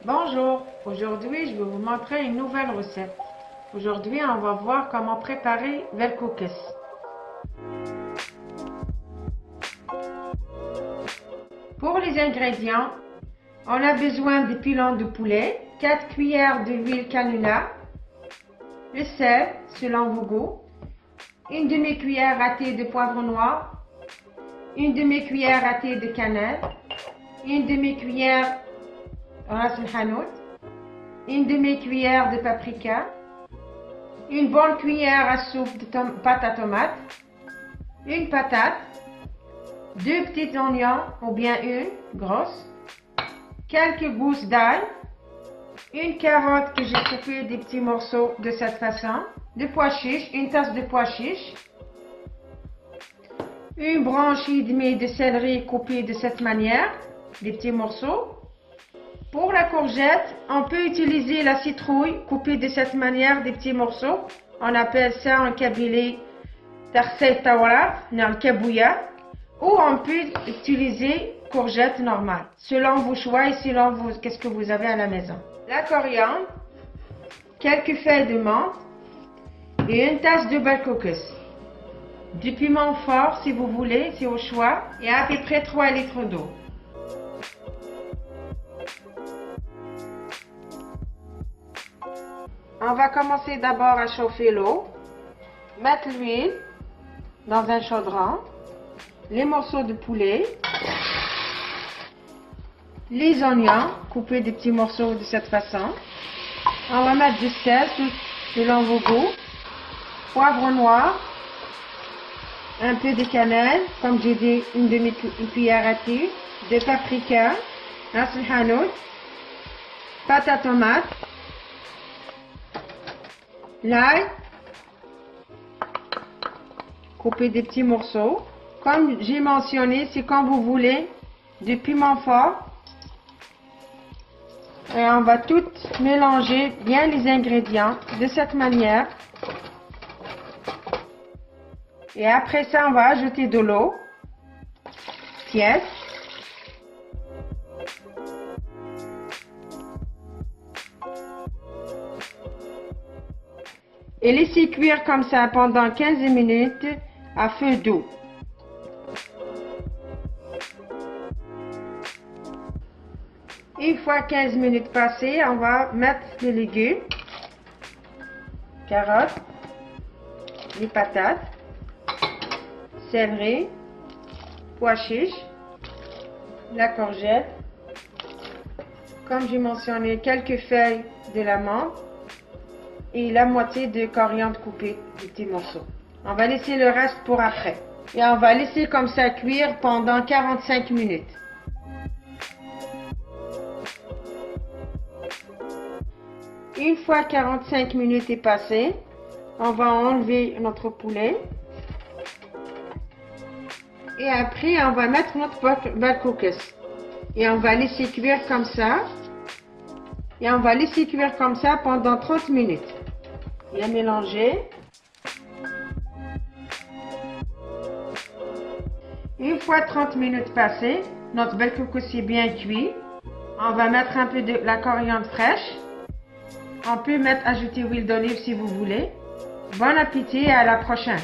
Bonjour, aujourd'hui je vais vous montrer une nouvelle recette. Aujourd'hui on va voir comment préparer velkoekjes. Pour les ingrédients, on a besoin de pilons de poulet, 4 cuillères d'huile cannella, le sel selon vos goûts, une demi-cuillère à thé de poivre noir, une demi-cuillère à thé de cannelle, une demi-cuillère ras el hanout, une demi-cuillère de paprika, une bonne cuillère à soupe de pâte à tomate, une patate, 2 petits oignons ou bien une grosse, quelques gousses d'ail, une carotte que j'ai coupée des petits morceaux de cette façon, de pois chiches, une tasse de pois chiches, une branche et demie de céleri coupée de cette manière, des petits morceaux. Pour la courgette, on peut utiliser la citrouille coupée de cette manière, des petits morceaux. On appelle ça en kabylie tarsel tawraf, dans le kabouya. Ou on peut utiliser courgette normale, selon vos choix et selon qu'est-ce que vous avez à la maison. La coriandre, quelques feuilles de menthe et une tasse de velkoekjes. Du piment fort si vous voulez, c'est au choix, et à peu près 3 litres d'eau. On va commencer d'abord à chauffer l'eau, mettre l'huile dans un chaudron, les morceaux de poulet, les oignons coupés de petits morceaux de cette façon. On va mettre du sel selon vos goûts, poivre noir, un peu de cannelle, comme j'ai dit, une demi-cuillère à thé, de paprika, ras el hanout, pâte à tomate, l'ail, coupé des petits morceaux. Comme j'ai mentionné, c'est quand vous voulez, du piment fort. Et on va tout mélanger bien les ingrédients de cette manière. Et après ça, on va ajouter de l'eau tiède. Et laisser cuire comme ça pendant 15 minutes à feu doux. Une fois 15 minutes passées, on va mettre les légumes, carottes, les patates, céleri, pois chiches, la courgette, comme j'ai mentionné, quelques feuilles de la menthe et la moitié de coriandre coupée de petits morceaux. On va laisser le reste pour après. Et on va laisser comme ça cuire pendant 45 minutes. Une fois 45 minutes est passé, on va enlever notre poulet. Et après, on va mettre notre velkoekjes. Et on va laisser cuire comme ça. Et on va laisser cuire comme ça pendant 30 minutes. Bien mélanger. Une fois 30 minutes passées, notre velkoekjes est bien cuit. On va mettre un peu de la coriandre fraîche. On peut ajouter huile d'olive si vous voulez. Bon appétit et à la prochaine.